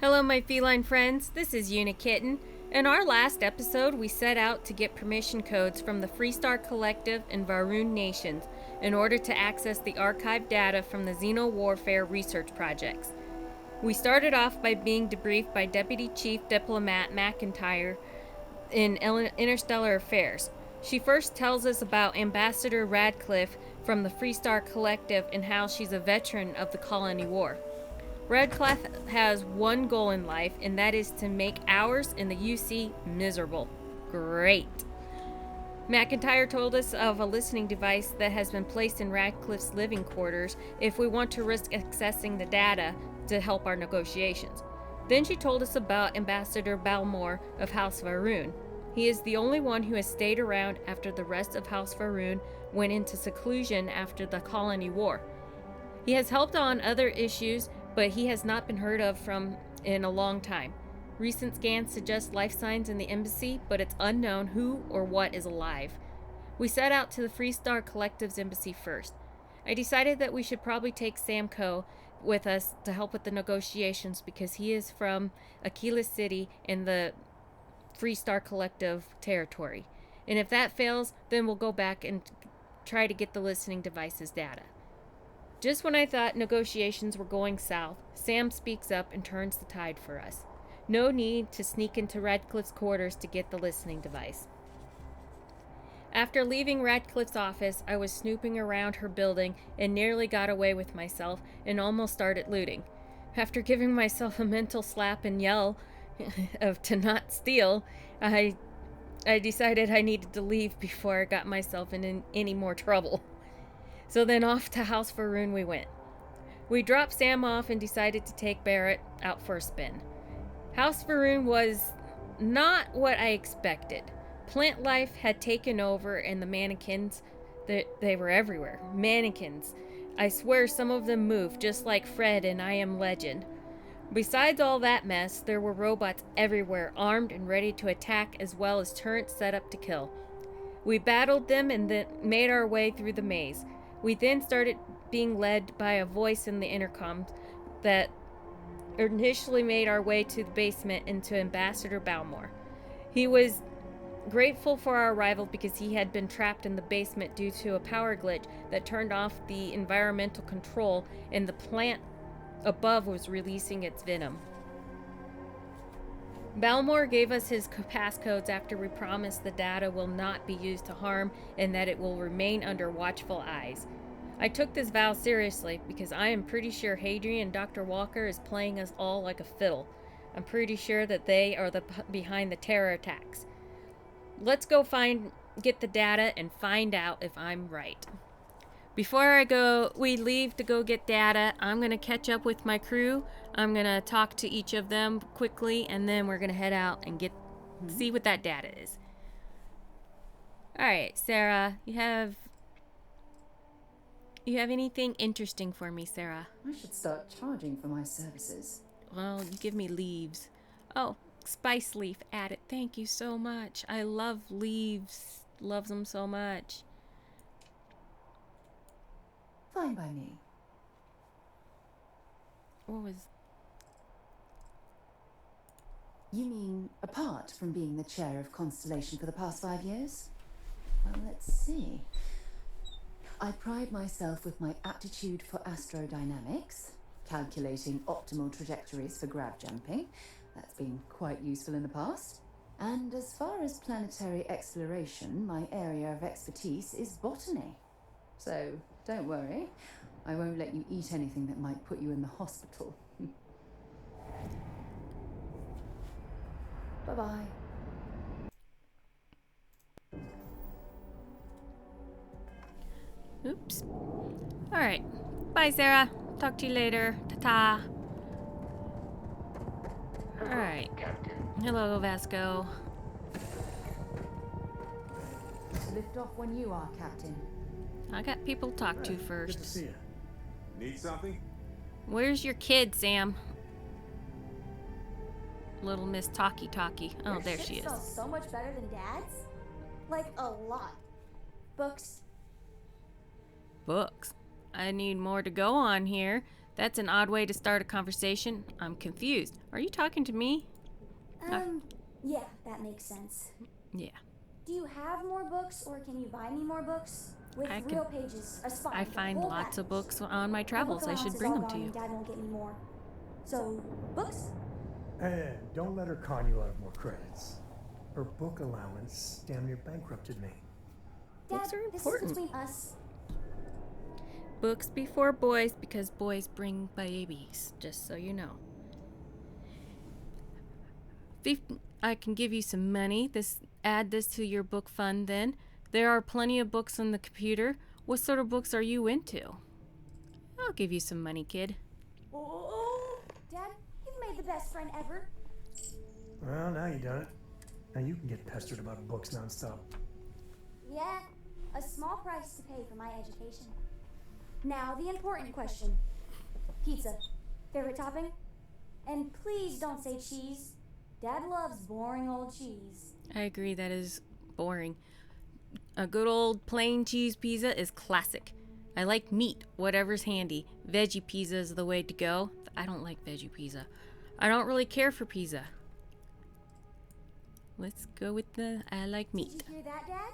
Hello, my feline friends. This is Unikitten. In our last episode, we set out to get permission codes from the Freestar Collective and Va'ruun nations in order to access the archived data from the Xenowarfare research projects. We started off by being debriefed by Deputy Chief Diplomat MacIntyre in Interstellar Affairs. She first tells us about Ambassador Radcliffe from the Freestar Collective and how she's a veteran of the Colony War. Radcliffe has one goal in life, and that is to make ours in the UC miserable. Great. MacIntyre told us of a listening device that has been placed in Radcliffe's living quarters if we want to risk accessing the data to help our negotiations. Then she told us about Ambassador Balmor of House Va'ruun. He is the only one who has stayed around after the rest of House Va'ruun went into seclusion after the Colony War. He has helped on other issues, but he has not been heard of from in a long time. Recent scans suggest life signs in the embassy, but it's unknown who or what is alive. We set out to the Freestar Collective's embassy first. I decided that we should probably take Sam Coe with us to help with the negotiations because he is from Aquila City in the Freestar Collective territory. And if that fails, then we'll go back and try to get the listening device's data. Just when I thought negotiations were going south, Sam speaks up and turns the tide for us. No need to sneak into Radcliffe's quarters to get the listening device. After leaving Radcliffe's office, I was snooping around her building and nearly got away with myself and almost started looting. After giving myself a mental slap and yell of to not steal, I decided I needed to leave before I got myself in any more trouble. So then off to House Va'ruun we went. We dropped Sam off and decided to take Barrett out for a spin. House Va'ruun was not what I expected. Plant life had taken over and the mannequins, they were everywhere. Mannequins. I swear some of them moved just like Fred in I Am Legend. Besides all that mess, there were robots everywhere, armed and ready to attack as well as turrets set up to kill. We battled them and then made our way through the maze. We then started being led by a voice in the intercom that initially made our way to the basement into Ambassador Balmor. He was grateful for our arrival because he had been trapped in the basement due to a power glitch that turned off the environmental control and the plant above was releasing its venom. Balmor gave us his passcodes after we promised the data will not be used to harm and that it will remain under watchful eyes. I took this vow seriously because I am pretty sure Hadrian and Dr. Walker is playing us all like a fiddle. I'm pretty sure that they are behind the terror attacks. Let's go get the data and find out if I'm right. Before we leave to go get data, I'm going to catch up with my crew. I'm going to talk to each of them quickly, and then we're going to head out and see what that data is. All right, Sarah, you have anything interesting for me, Sarah? I should start charging for my services. Well, you give me leaves. Oh, spice leaf added. Thank you so much. I love leaves. Love them so much. Fine by me. What was... You mean apart from being the chair of Constellation for the past 5 years? Well, let's see. I pride myself with my aptitude for astrodynamics, calculating optimal trajectories for grab jumping. That's been quite useful in the past. And as far as planetary exploration, my area of expertise is botany. So, don't worry. I won't let you eat anything that might put you in the hospital. Bye-bye. Oops. Alright. Bye, Sarah. Talk to you later. Ta-ta. Alright. Hello, Vasco. Lift off when you are, Captain. I got people to talk to first. Good to see you. Need something? Where's your kid, Sam? Little Miss Talkie. Oh, Your there ship she is. Sells so much better than Dad's? Like a lot. Books. Books. I need more to go on here. That's an odd way to start a conversation. I'm confused. Are you talking to me? Yeah, that makes sense. Yeah. Do you have more books, or can you buy me more books? With real pages, a spine, I find whole lots of package. books on my travels. I should bring them to you. Dad won't get me more. So, books? And don't let her con you out of more credits. Her book allowance damn near bankrupted me. Books Dad, are this is important. between us. Books before boys, because boys bring babies, just so you know. I can give you some money. Add this to your book fund then. There are plenty of books on the computer. What sort of books are you into? I'll give you some money, kid. Oh, Dad, you've made the best friend ever. Well, now you done it. Now you can get pestered about books nonstop. Yeah, a small price to pay for my education. Now, the important question. Pizza. Favorite topping? And please don't say cheese. Dad loves boring old cheese. I agree, that is boring. A good old plain cheese pizza is classic. I like meat, whatever's handy. Veggie pizza is the way to go. I don't like veggie pizza. I don't really care for pizza. Let's go with I like meat. Did you hear that, Dad?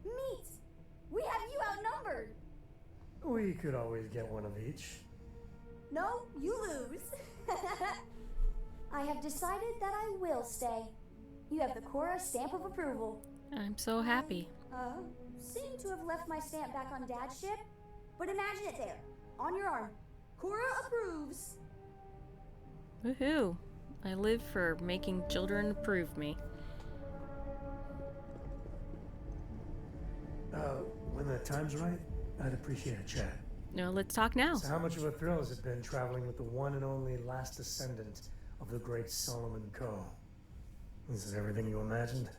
Meat! We have you outnumbered! We could always get one of each. No, you lose. I have decided that I will stay. You have the Cora stamp of approval. I'm so happy. Seem to have left my stamp back on Dad's ship, but imagine it there, on your arm. Cora approves. Woohoo. I live for making children approve me. When the time's right, I'd appreciate a chat. No, let's talk now. So how much of a thrill has it been traveling with the one and only last descendant of the great Solomon Coe? Is it everything you imagined?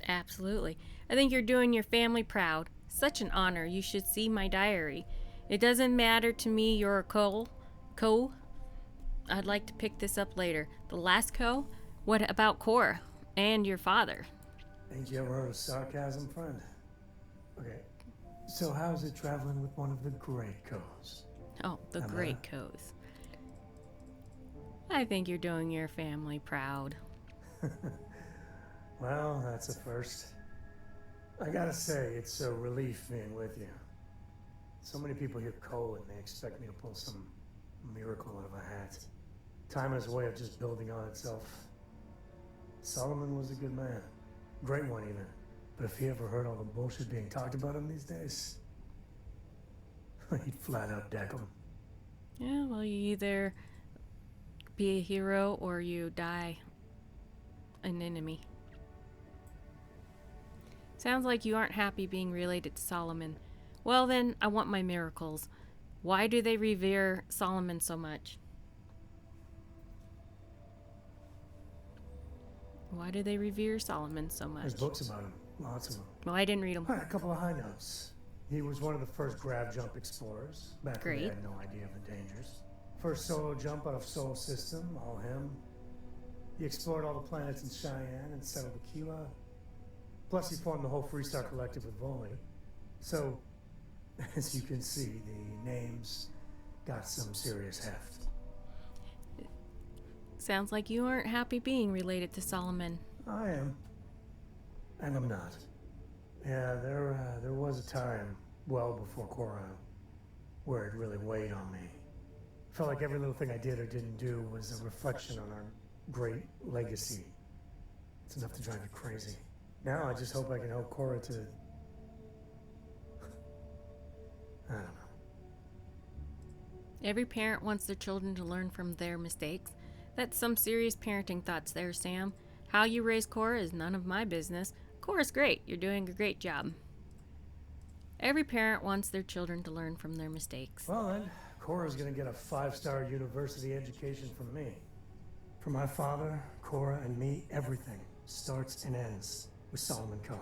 Absolutely. I think you're doing your family proud. Such an honor. You should see my diary. It doesn't matter to me you're a Coe. I'd like to pick this up later. The last Coe? What about Cora? And your father? Ain't you ever heard of sarcasm, friend? Okay, so how's it traveling with one of the great Coes? Oh, the great Coes. I think you're doing your family proud. Well, that's a first. I gotta say, it's a relief being with you. So many people hear Coe and they expect me to pull some miracle out of a hat. Time has a way of just building on itself. Solomon was a good man. Great one, even. But if he ever heard all the bullshit being talked about him these days, he'd flat out deck him. Yeah, well, you either be a hero or you die an enemy. Sounds like you aren't happy being related to Solomon. Well then, I want my miracles. Why do they revere Solomon so much? Why do they revere Solomon so much? There's books about him. Lots of them. Well, I didn't read them. All right, a couple of high notes. He was one of the first grav jump explorers. Back when they had no idea of the dangers. First solo jump out of Sol System, all him. He explored all the planets in Cheyenne and settled Aquila. Plus he formed the whole Freestar Collective with Vae. So, as you can see, the names got some serious heft. Sounds like you aren't happy being related to Solomon. I am. And I'm not. Yeah, there was a time, well before Cora, where it really weighed on me. Felt like every little thing I did or didn't do was a reflection on our great legacy. It's enough to drive you crazy. Now I just hope I can help Cora to... I don't know. Every parent wants their children to learn from their mistakes. That's some serious parenting thoughts there, Sam. How you raise Cora is none of my business. Cora's great. You're doing a great job. Every parent wants their children to learn from their mistakes. Well then, Cora's gonna get a 5-star university education from me. For my father, Cora, and me, everything starts and ends with Solomon Coe.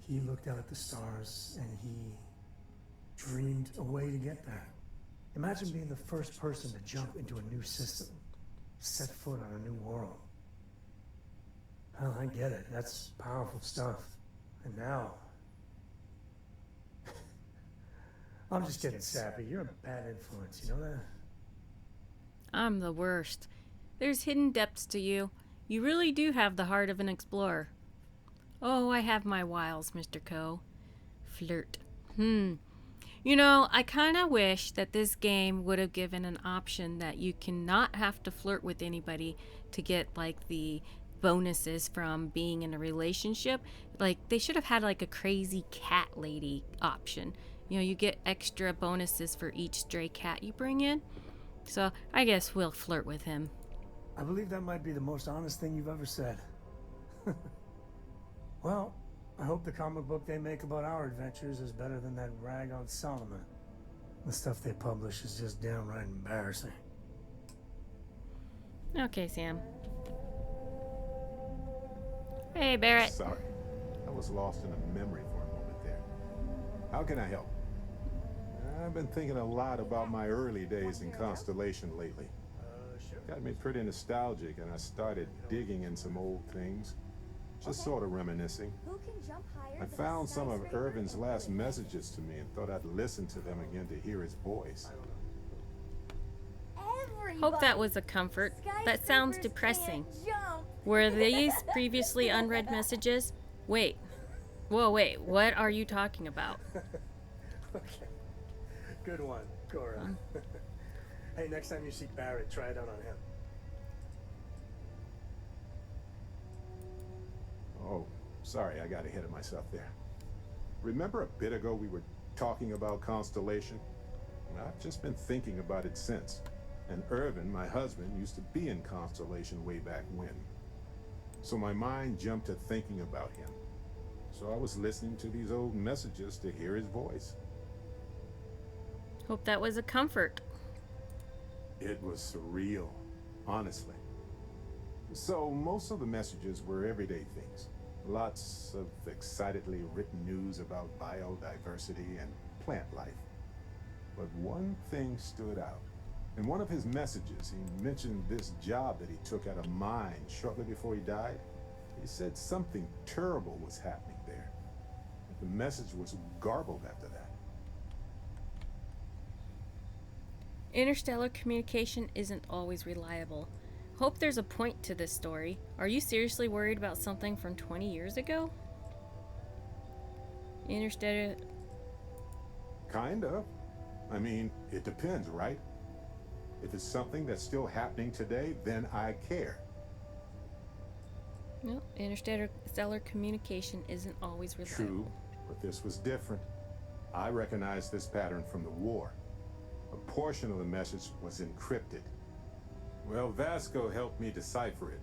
He looked out at the stars and he dreamed a way to get there. Imagine being the first person to jump into a new system, set foot on a new world. Well, I get it. That's powerful stuff. And now, I'm just getting sappy. You're a bad influence, you know that? I'm the worst. There's hidden depths to you. You really do have the heart of an explorer. Oh, I have my wiles, Mr. Coe. Flirt. You know, I kinda wish that this game would have given an option that you cannot have to flirt with anybody to get, like, the bonuses from being in a relationship. Like, they should have had, like, a crazy cat lady option. You know, you get extra bonuses for each stray cat you bring in. So, I guess we'll flirt with him. I believe that might be the most honest thing you've ever said. Well, I hope the comic book they make about our adventures is better than that rag on Solomon. The stuff they publish is just downright embarrassing. Okay, Sam. Hey, Barrett. Sorry. I was lost in a memory for a moment there. How can I help? I've been thinking a lot about my early days in Constellation lately. Got me pretty nostalgic, and I started digging in some old things. Just sort of reminiscing. Who can jump higher I than a found some of skyscraper? Irvin's last messages to me and thought I'd listen to them again to hear his voice. Everybody. Hope that was a comfort. That sounds Skyscrapers depressing. can't jump. Were these previously unread messages? Wait. Whoa, wait. What are you talking about? Okay. Good one, Cora. Hey, next time you see Barrett, try it out on him. Oh, sorry, I got ahead of myself there. Remember a bit ago we were talking about Constellation? I've just been thinking about it since. And Irvin, my husband, used to be in Constellation way back when. So my mind jumped to thinking about him. So I was listening to these old messages to hear his voice. Hope that was a comfort. It was surreal, honestly. So most of the messages were everyday things. Lots of excitedly written news about biodiversity and plant life. But one thing stood out. In one of his messages, he mentioned this job that he took at a mine shortly before he died. He said something terrible was happening there. The message was garbled after that. Interstellar communication isn't always reliable. Hope there's a point to this story. Are you seriously worried about something from 20 years ago? Interstellar... Kind of. I mean, it depends, right? If it's something that's still happening today, then I care. No, interstellar communication isn't always reliable. True, but this was different. I recognized this pattern from the war. A portion of the message was encrypted. Well, Vasco helped me decipher it.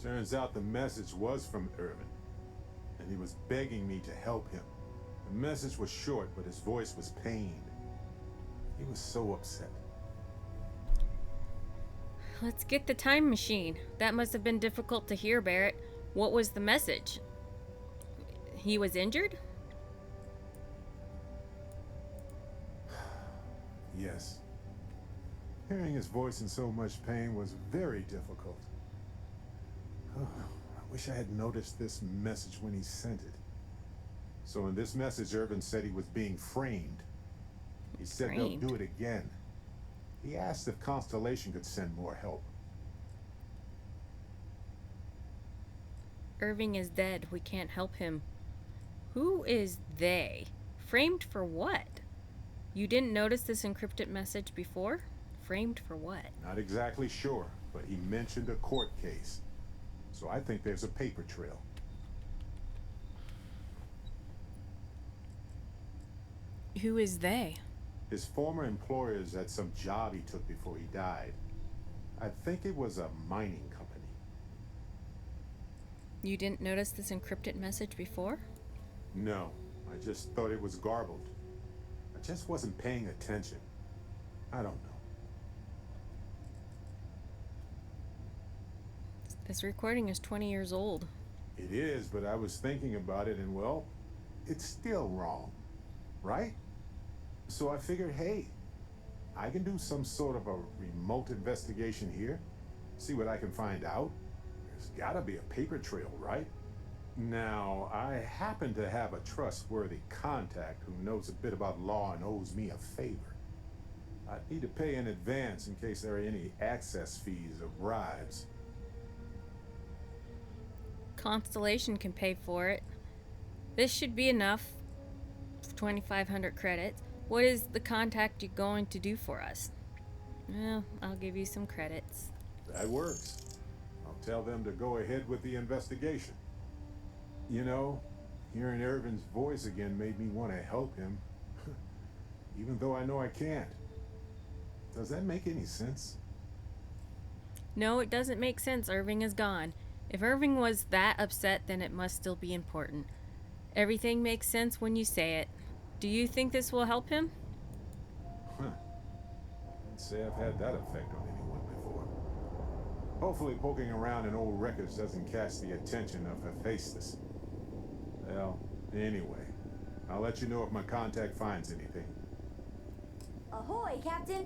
Turns out the message was from Irvin, and he was begging me to help him. The message was short, but his voice was pained. He was so upset. Let's get the time machine. That must have been difficult to hear, Barrett. What was the message? He was injured? Yes. Hearing his voice in so much pain was very difficult. Oh, I wish I had noticed this message when he sent it. So in this message, Irvin said he was being framed. He said Framed? they'll do it again. He asked if Constellation could send more help. Irving is dead. We can't help him. Who is they? Framed for what? You didn't notice this encrypted message before? Framed for what? Not exactly sure, but he mentioned a court case. So I think there's a paper trail. Who is they? His former employers had some job he took before he died. I think it was a mining company. You didn't notice this encrypted message before? No, I just thought it was garbled. I just wasn't paying attention. I don't know. This recording is 20 years old. It is, but I was thinking about it and, well, it's still wrong, right? So I figured, hey, I can do some sort of a remote investigation here, see what I can find out. There's gotta be a paper trail, right? Now, I happen to have a trustworthy contact who knows a bit about law and owes me a favor. I need to pay in advance in case there are any access fees or bribes. Constellation can pay for it. This should be enough. 2,500 credits. What is the contact you're going to do for us? Well, I'll give you some credits. That works. I'll tell them to go ahead with the investigation. You know, hearing Irvin's voice again made me want to help him. Even though I know I can't. Does that make any sense? No, it doesn't make sense. Irving is gone. If Irving was that upset, then it must still be important. Everything makes sense when you say it. Do you think this will help him? I'd say I've had that effect on anyone before. Hopefully poking around in old records doesn't catch the attention of Vae Victis. Well, anyway, I'll let you know if my contact finds anything. Ahoy, Captain!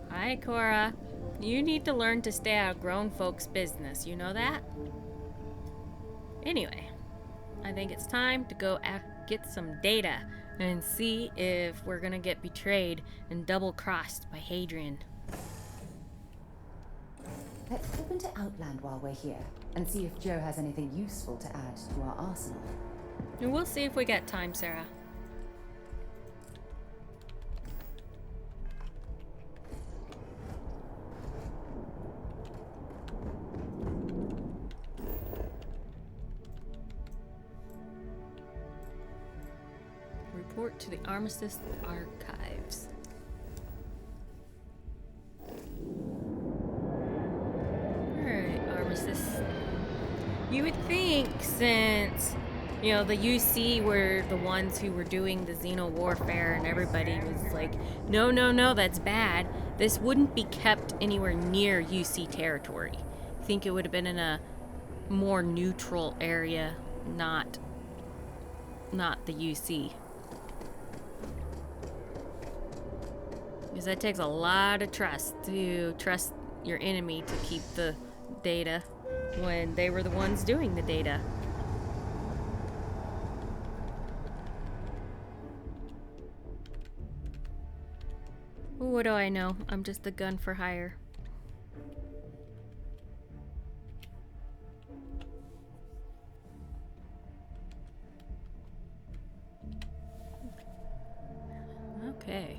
Hi, Cora. You need to learn to stay out of grown folks' business, you know that? Anyway, I think it's time to go get some data and see if we're gonna get betrayed and double-crossed by Hadrian. Let's flip into Outland while we're here and see if Joe has anything useful to add to our arsenal. And we'll see if we got time, Sarah. Report to the Armistice Archives. Alright, Armistice. You would think since, you know, the UC were the ones who were doing the Xenowarfare and everybody was like, no, no, no, that's bad, this wouldn't be kept anywhere near UC territory. I think it would have been in a more neutral area, not the UC. Because that takes a lot of trust to trust your enemy to keep the data when they were the ones doing the data. What do I know? I'm just a gun for hire. Okay.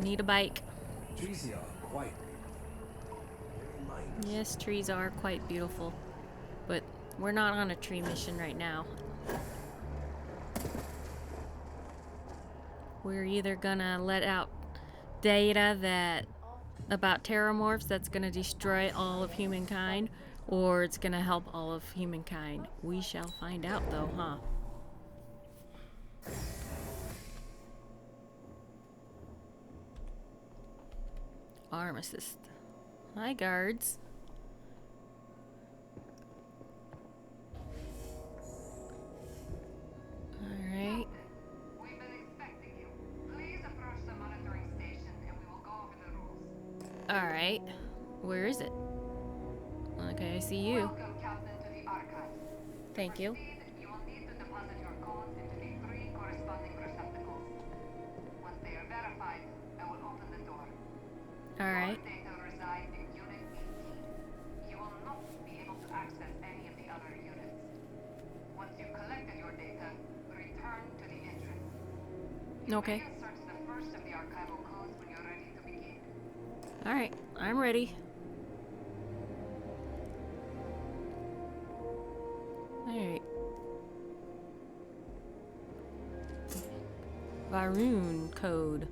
Need a bike. Trees are quite Yes, trees are quite beautiful, but we're not on a tree mission right now. We're either gonna let out data about terramorphs that's gonna destroy all of humankind, or it's gonna help all of humankind. We shall find out though, huh? Armistice. Hi, guards. Alright. We've been expecting you. Please approach the monitoring station and we will go over the rules. Alright. Where is it? Okay, I see you. Welcome, Captain, to the archive. Thank you. Proceed, you will need to deposit your codes into the 3 corresponding receptacles. Once they are verified, I will open the door. Alright. Your data reside in Unit 18. You will not be able to access any of the other units. Once you've collected your data, return to the entrance. Okay. You may search the first of the archival codes when you're ready to begin. Alright, I'm ready. Alright. Va'ruun code.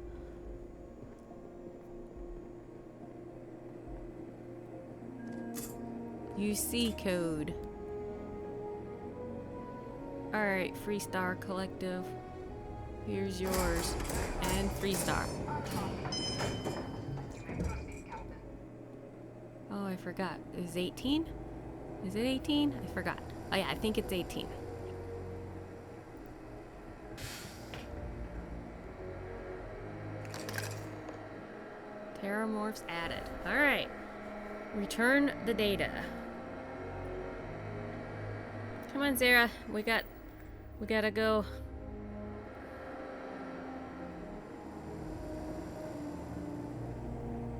UC code. Alright, Freestar Collective. Here's yours. And Freestar. You may proceed, Captain. Oh, I forgot. It was 18? Is it 18? I forgot. Oh yeah, I think it's 18. Terramorphs added. Alright. Return the data. Come on, Zara. We gotta go.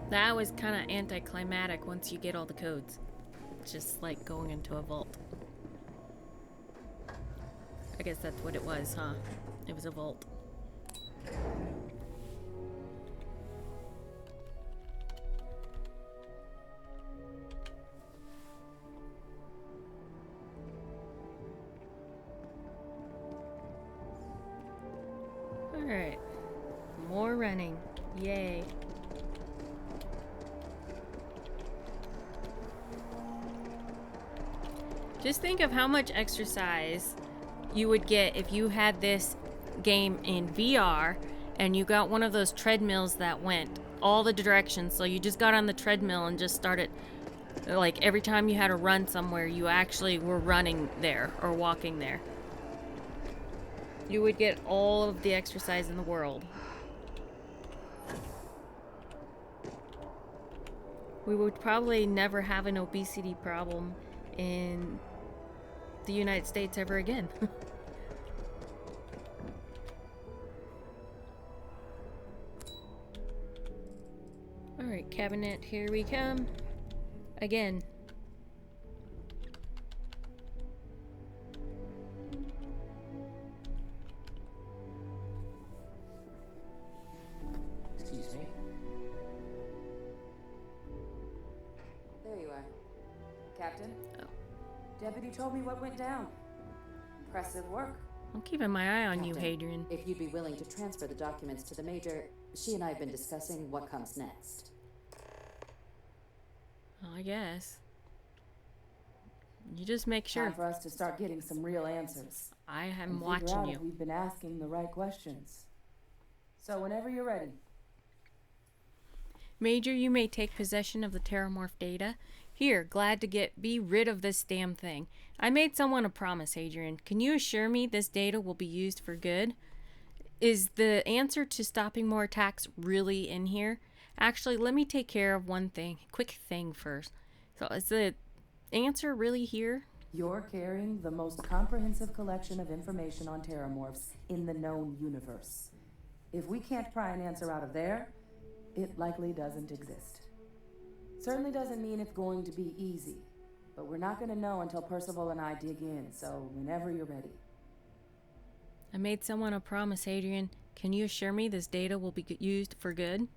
That was kind of anticlimactic once you get all the codes. It's just like going into a vault. I guess that's what it was, huh? It was a vault. Alright. More running. Yay. Just think of how much exercise you would get if you had this game in VR and you got one of those treadmills that went all the directions. So you just got on the treadmill and just started, like every time you had to run somewhere, you actually were running there or walking there. You would get all of the exercise in the world. We would probably never have an obesity problem in the United States ever again. Alright, cabinet, here we come. Again. Excuse me. There you are. Captain? Oh. Deputy told me what went down. Impressive work. I'm keeping my eye on you, Captain, Hadrian. If you'd be willing to transfer the documents to the Major, she and I have been discussing what comes next. I guess. You just make sure. Time for us to start getting some real answers. I am And figure watching out you. if we've been asking the right questions. So whenever you're ready. Major, you may take possession of the Terramorph data. Here, glad to be rid of this damn thing. I made someone a promise, Hadrian. Can you assure me this data will be used for good? Is the answer to stopping more attacks really in here? Actually, let me take care of one thing. Quick thing first. So, is the answer really here? You're carrying the most comprehensive collection of information on Terramorphs in the known universe. If we can't pry an answer out of there, it likely doesn't exist. Certainly doesn't mean it's going to be easy, but we're not going to know until Percival and I dig in, so whenever you're ready. I made someone a promise, Hadrian. Can you assure me this data will be used for good?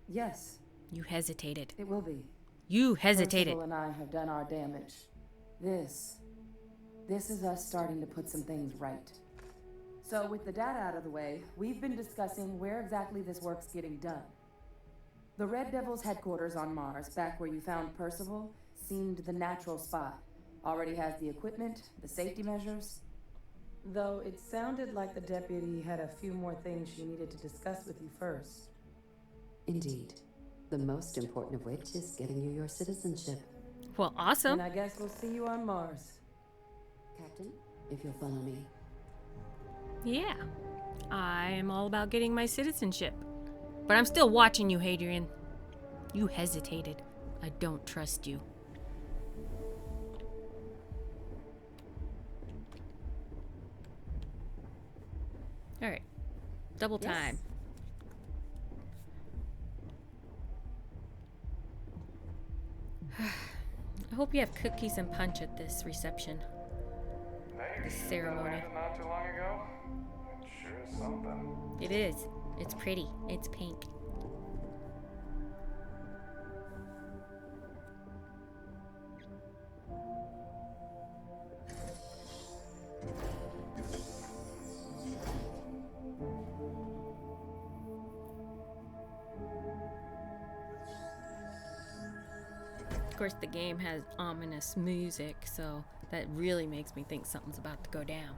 Yes, You hesitated. it will be. You hesitated. Percival and I have done our damage. This is us starting to put some things right. So with the data out of the way, we've been discussing where exactly this work's getting done. The Red Devil's headquarters on Mars, back where you found Percival, seemed the natural spot. Already has the equipment, the safety measures. Though it sounded like the deputy had a few more things she needed to discuss with you first. Indeed. The most important of which is getting you your citizenship. Well, awesome. And I guess we'll see you on Mars. Captain, if you'll follow me. Yeah. I am all about getting my citizenship. But I'm still watching you, Hadrian. You hesitated. I don't trust you. Alright. Double Yes. time. I hope you have cookies and punch at this reception. This ceremony. Not too long ago. It sure is something. It is. It's pretty. It's pink. Of course, the game has ominous music, so that really makes me think something's about to go down.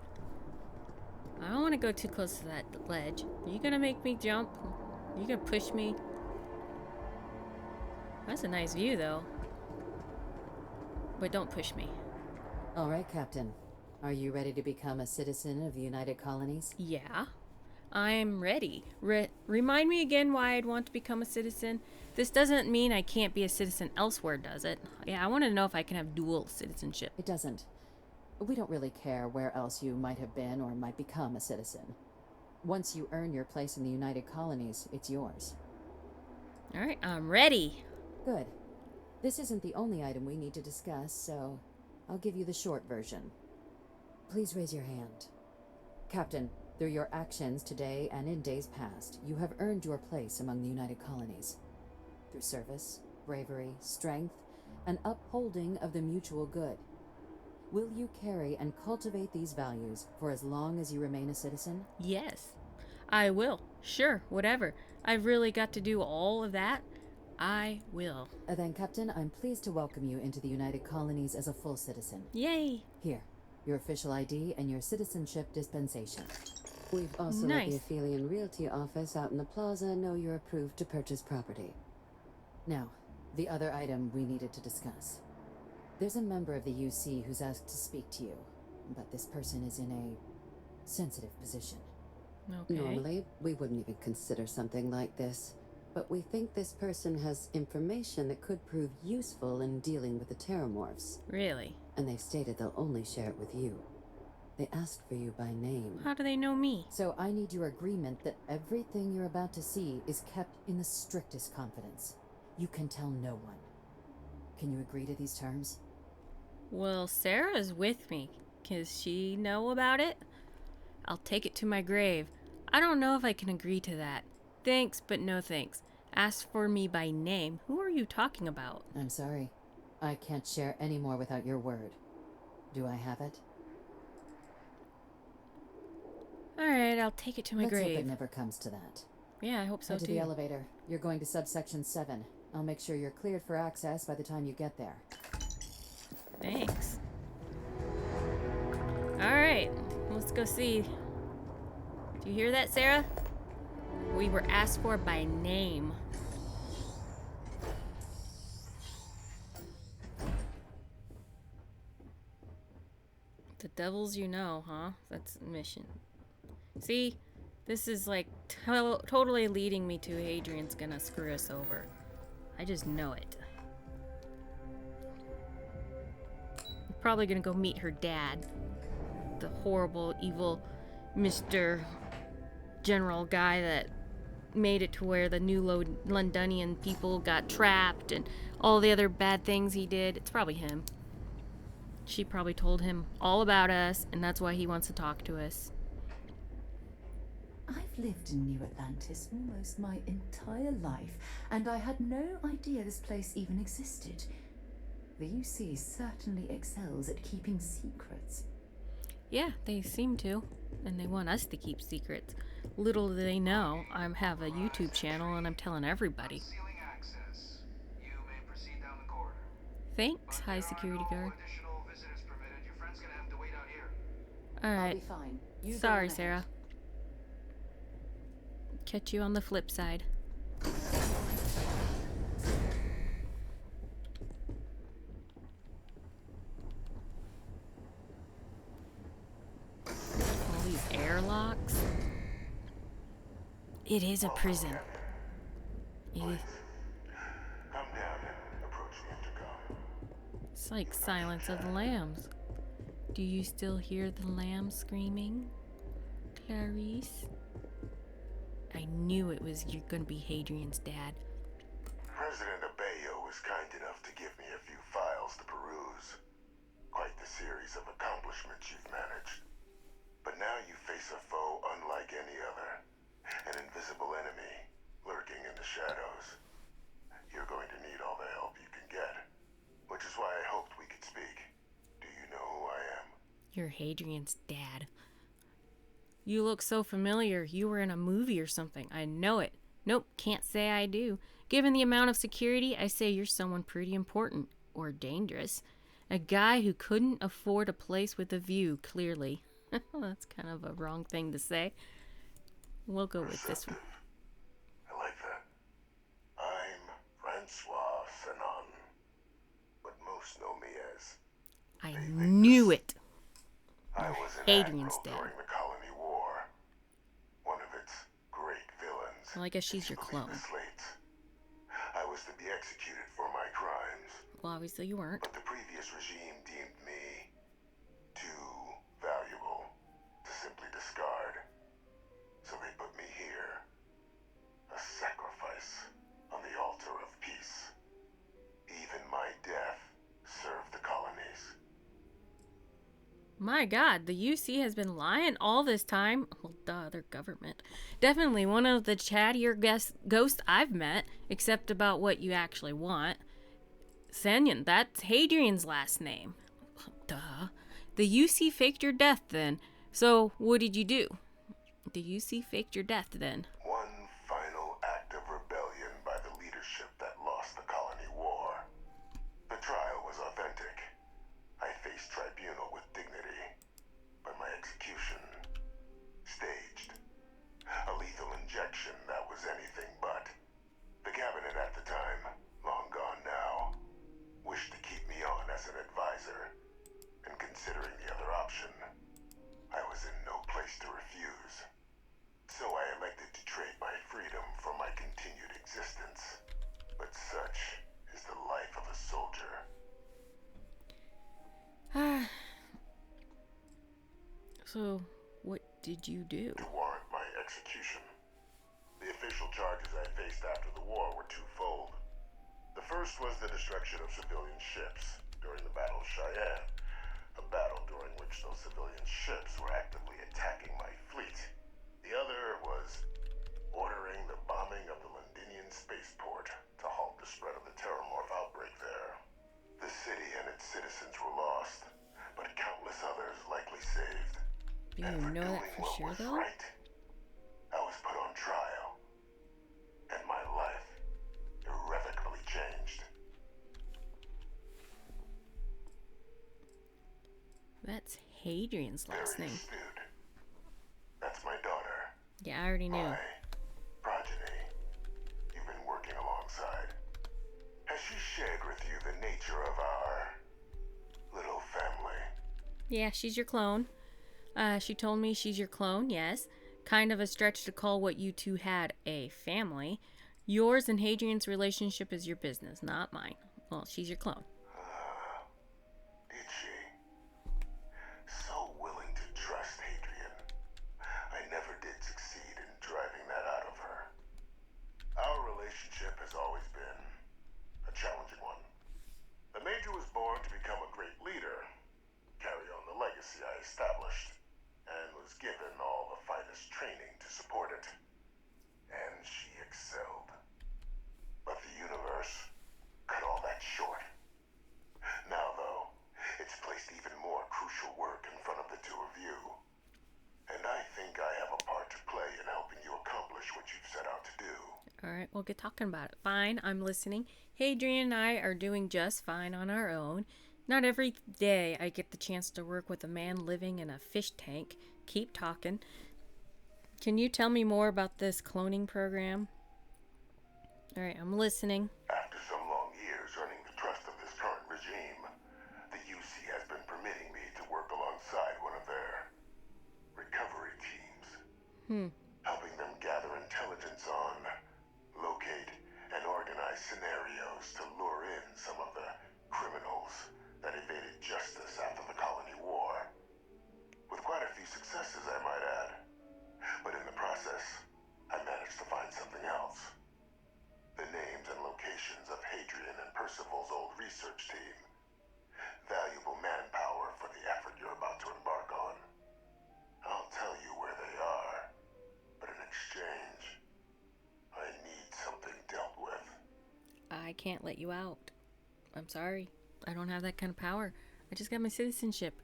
I don't want to go too close to that ledge. Are you gonna make me jump? Are you gonna push me? That's a nice view, though. but don't push me. All right, Captain. Are you ready to become a citizen of the United Colonies? Yeah, I'm ready. Remind me again why I'd want to become a citizen. This doesn't mean I can't be a citizen elsewhere, does it? Yeah, I want to know if I can have dual citizenship. It doesn't. We don't really care where else you might have been or might become a citizen. Once you earn your place in the United Colonies, it's yours. All right, I'm ready. Good. This isn't the only item we need to discuss, so I'll give you the short version. Please raise your hand. Captain, through your actions today and in days past, you have earned your place among the United Colonies. Through service, bravery, strength, and upholding of the mutual good. Will you carry and cultivate these values for as long as you remain a citizen? Yes, I will. Sure, whatever. I've really got to do all of that. I will. Then, Captain, I'm pleased to welcome you into the United Colonies as a full citizen. Yay! Here, your official ID and your citizenship dispensation. We've also Nice. let the Aphelion Realty office out in the plaza know you're approved to purchase property. Now, the other item we needed to discuss. There's a member of the UC who's asked to speak to you, but this person is in a sensitive position. Okay. Normally, we wouldn't even consider something like this, but we think this person has information that could prove useful in dealing with the Terramorphs, Really? and they've stated they'll only share it with you. They asked for you by name. How do they know me? So I need your agreement that everything you're about to see is kept in the strictest confidence. You can tell no one. Can you agree to these terms? Well, Sarah's with me. Does she know about it? I'll take it to my grave. I don't know if I can agree to that. Thanks, but no thanks. Ask for me by name. Who are you talking about? I'm sorry. I can't share any more without your word. Do I have it? Alright, I'll take it to my Let's hope grave. it never comes to that. Yeah, I hope so Head to too. the elevator. You're going to subsection 7. I'll make sure you're cleared for access by the time you get there. Thanks. Alright, let's go see. Do you hear that, Sarah? We were asked for by name. The devils you know, huh? That's the mission. See? This is like totally leading me to Hadrian's gonna screw us over. I just know it. I'm probably gonna go meet her dad. The horrible, evil Mr. General guy that made it to where the new Londonian people got trapped and all the other bad things he did. It's probably him. She probably told him all about us, and that's why he wants to talk to us. I've lived in New Atlantis almost my entire life, and I had no idea this place even existed. The UC certainly excels at keeping secrets. Yeah, they seem to. And they want us to keep secrets. Little do they know, I have a YouTube channel and I'm telling everybody. Concealing access. You may proceed down the corridor. Thanks, high security guard. Additional visitors permitted. Your friend's gonna have to wait out here. I'll Alright. be fine. You go Sorry, on Sarah. ahead. Catch you on the flip side. All these airlocks. It is a prison. It is. Come down and approach the intercom. It's like Silence of the Lambs. Do you still hear the lambs screaming? Clarice? I knew it was you're gonna be Hadrian's dad. President Abeyo was kind enough to give me a few files to peruse. Quite the series of accomplishments you've managed. But now you face a foe unlike any other. An invisible enemy, lurking in the shadows. You're going to need all the help you can get. Which is why I hoped we could speak. Do you know who I am? You're Hadrian's dad. You look so familiar. You were in a movie or something. I know it. Nope, can't say I do. Given the amount of security, I say you're someone pretty important. Or dangerous. A guy who couldn't afford a place with a view, clearly. That's kind of a wrong thing to say. We'll go with this one. I like that. I'm Francois Fanon, but most know me as I Vae knew Victis. it. I was an Hadrian's admiral dead. during the Colony War. One of its great villains. Well, I guess she's if you your believe clone. the slates. I was to be executed for my crimes, Well, obviously you weren't. but the previous regime deemed me too valuable to simply discard. So they put me here. A sacrifice on the altar of peace. Even my death served the colonies. My God, the UC has been lying all this time. Well, duh, their government. Definitely one of the chattier ghosts I've met, except about what you actually want. Senyan, that's Hadrian's last name. Duh. The UC faked your death then. So, what did you do? The UC faked your death then. One final act of rebellion by the leadership that lost the colony war. The trial was authentic. I faced tribunal with dignity, but my execution, staged. A lethal injection that was anything but. The cabinet at the time, long gone now, wished to keep me on as an advisor, and considering the other option, I was in no place to refuse. So I elected to trade my freedom for my continued existence. But such is the life of a soldier. So, what did you do? To warrant my execution. The official charges I faced after the war were twofold. The first was the destruction of civilian ships during the Battle of Cheyenne, a battle during which those civilian ships were actively attacking my fleet. The other was ordering the bombing of the Londinian spaceport to halt the spread of the Terramorph outbreak there. The city and its citizens were lost, but countless others likely saved. You And for know that doing for what sure, was though? right, I was put on trial, and my life irrevocably changed. That's Hadrian's last Very name. astute. That's my daughter. Yeah, I already knew. My progeny. You've been working alongside. Has she shared with you the nature of our little family? Yeah, she's your clone. She told me she's your clone, yes. Kind of a stretch to call what you two had a family. Yours and Hadrian's relationship is your business, not mine. Well, she's your clone. Did she? So willing to trust Hadrian. I never did succeed in driving that out of her. Our relationship has always been a challenging one. The Major was born to become a great leader, carry on the legacy I established, and was given all the finest training to support it. And she excelled. But the universe cut all that short. Now, though, it's placed even more crucial work in front of the two of you. And I think I have a part to play in helping you accomplish what you've set out to do. Alright, we'll get talking about it. Fine, I'm listening. Hadrian and I are doing just fine on our own. Not every day I get the chance to work with a man living in a fish tank. Keep talking. Can you tell me more about this cloning program? Alright, I'm listening. After some long years earning the trust of this current regime, the UC has been permitting me to work alongside one of their recovery teams. Helping them gather intelligence on, locate, and organize scenarios to lure in some of the criminals that evaded justice after the colony war. With quite a few successes, I might add. But in the process, I managed to find something else. The names and locations of Hadrian and Percival's old research team. Valuable manpower for the effort you're about to embark on. I'll tell you where they are, but in exchange, I need something dealt with. I can't let you out. I'm sorry. I don't have that kind of power. I just got my citizenship.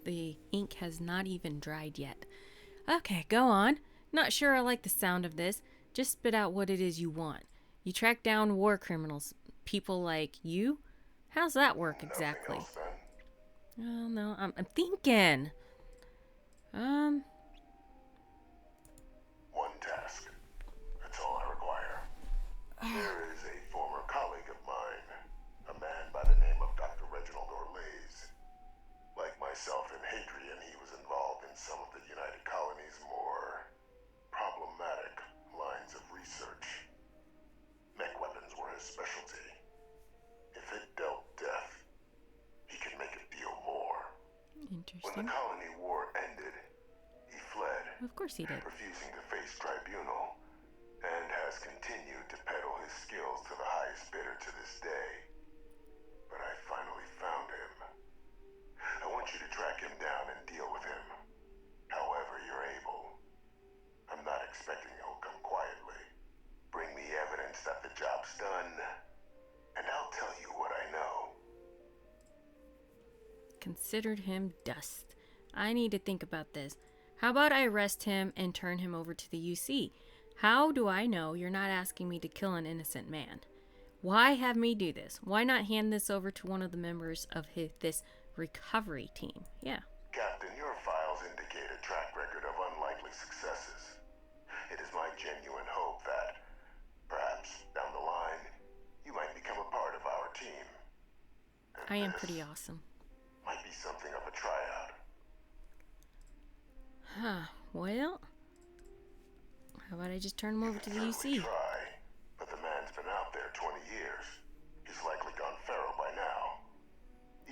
The ink has not even dried yet. Okay, go on. Not sure I like the sound of this. Just spit out what it is you want. You track down war criminals. People like you? How's that work exactly? Nothing else, then? Oh, no, I'm thinking. One task. That's all I require. There is a former colleague of mine, a man by the name of Dr. Reginald Orlase, Interesting. When the colony war ended, he fled, Of course he did. refusing to face tribunal, and has continued to peddle his skills to the highest bidder to this day. But I finally found him. I want you to track him down and deal with him, however you're able. I'm not expecting he'll come quietly. Bring me evidence that the job's done, and I'll tell you what I know. Considered him dust. I need to think about this. How about I arrest him and turn him over to the UC? How do I know you're not asking me to kill an innocent man? Why have me do this? Why not hand this over to one of the members of this recovery team? Yeah. Captain, your files indicate a track record of unlikely successes. It is my genuine hope that, perhaps down the line, you might become a part of our team. And I am this pretty awesome. might be something of a tryout. Huh. Well, how about I just turn him over to the Certainly UC? try, but the man's been out there 20 years. He's likely gone feral by now.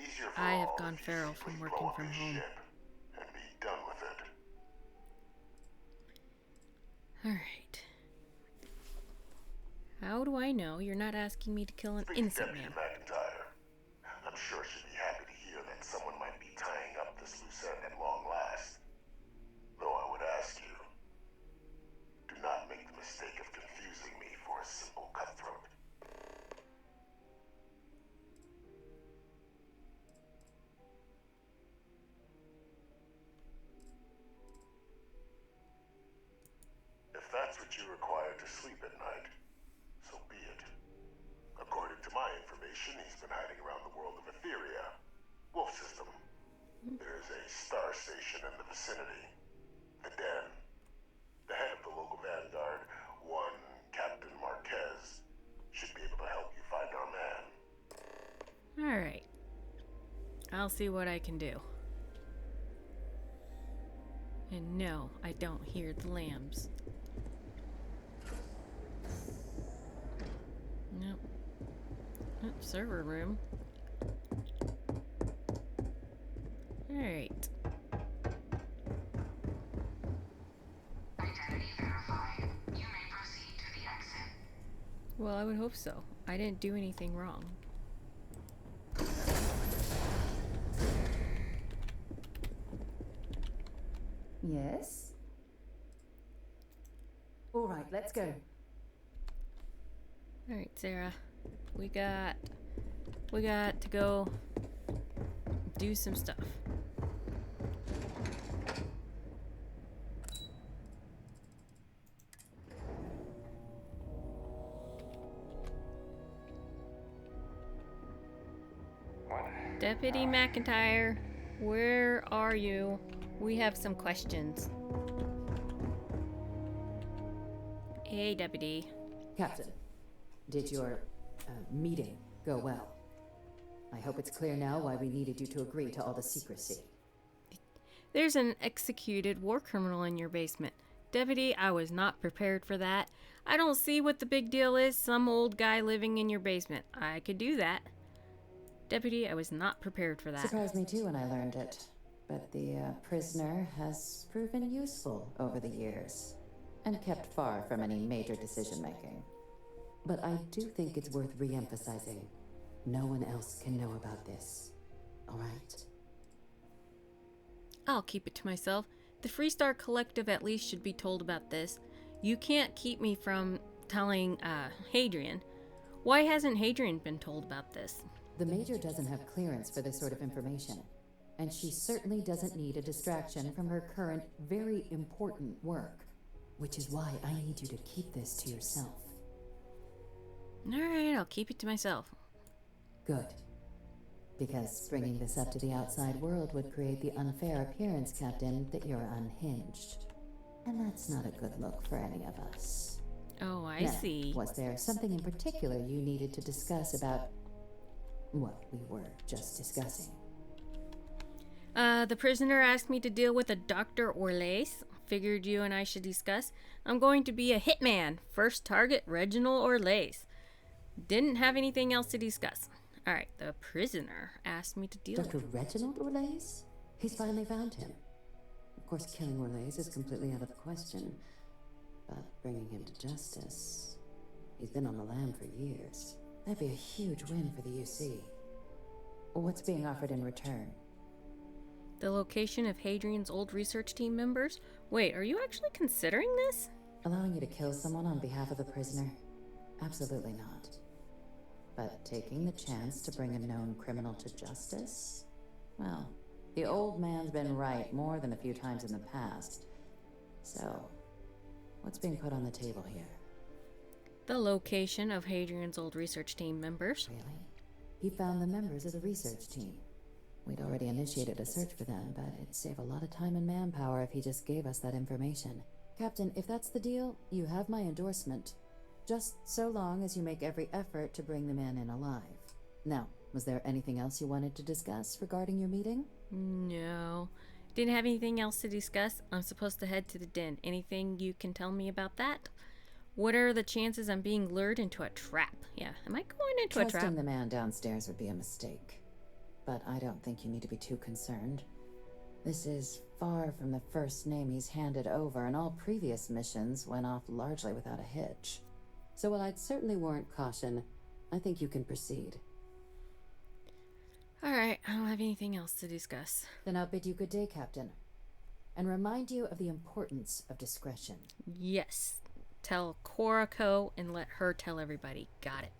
Easier for I have all gone if you feral simply from blow working up from his home. ship and be done with it. Alright. How do I know you're not asking me to kill an Speak to innocent Deputy man? MacIntyre. I'm sure she'd be happy to hear that someone might be tying up this loose end at long last. Though I would ask you, do not make the mistake of confusing me for a simple cutthroat. If that's what you require to sleep at night, so be it. According to my information, he's been hiding around the world of Ethera, Wolf System. There's a star station in the vicinity. The Den. The head of the local Vanguard, one Captain Marquez, should be able to help you find our man. Alright. I'll see what I can do. And no, I don't hear the lambs. Nope. Oh, server room. Alright. Identity verified. You may proceed to the exit. Well, I would hope so. I didn't do anything wrong. Yes? All right, let's go. Alright, Sarah. We got to go do some stuff. Deputy MacIntyre, where are you? We have some questions. Hey, Deputy. Captain, did your meeting go well? I hope it's clear now why we needed you to agree to all the secrecy. There's an executed war criminal in your basement. Deputy, I was not prepared for that. I don't see what the big deal is. Some old guy living in your basement. I could do that. Deputy, I was not prepared for that. Surprised me too when I learned it. But the prisoner has proven useful over the years, and kept far from any major decision-making. But I do think it's worth re-emphasizing. No one else can know about this. All right? I'll keep it to myself. The Freestar Collective at least should be told about this. You can't keep me from telling Hadrian. Why hasn't Hadrian been told about this? The Major doesn't have clearance for this sort of information, and she certainly doesn't need a distraction from her current, very important work, which is why I need you to keep this to yourself. Alright, I'll keep it to myself. Good. Because bringing this up to the outside world would create the unfair appearance, Captain, that you're unhinged. And that's not a good look for any of us. Oh, I Now, see. was there something in particular you needed to discuss about what we were just discussing? The prisoner asked me to deal with a Dr. Orlase. Figured you and I should discuss. I'm going to be a hitman. First target, Reginald Orlase. Didn't have anything else to discuss. Alright, the prisoner asked me to deal Dr. with... Reginald Orlase? He's finally found him. Of course, killing Orlase is completely out of the question, but bringing him to justice... He's been on the lam for years. That'd be a huge win for the UC. What's being offered in return? The location of Hadrian's old research team members? Wait, are you actually considering this? Allowing you to kill someone on behalf of a prisoner? Absolutely not. But taking the chance to bring a known criminal to justice? Well, the old man's been right more than a few times in the past. So, what's being put on the table here? The location of Hadrian's old research team members. Really? He found the members of the research team. We'd already initiated a search for them, but it'd save a lot of time and manpower if he just gave us that information. Captain, if that's the deal, you have my endorsement. Just so long as you make every effort to bring the man in alive. Now, was there anything else you wanted to discuss regarding your meeting? No. Didn't have anything else to discuss. I'm supposed to head to the den. Anything you can tell me about that? What are the chances I'm being lured into a trap? Yeah, am I going into a trap? Trusting the man downstairs would be a mistake. But I don't think you need to be too concerned. This is far from the first name he's handed over, and all previous missions went off largely without a hitch. So while I'd certainly warrant caution, I think you can proceed. Alright, I don't have anything else to discuss. Then I'll bid you good day, Captain. And remind you of the importance of discretion. Yes. Tell Korako and let her tell everybody. Got it.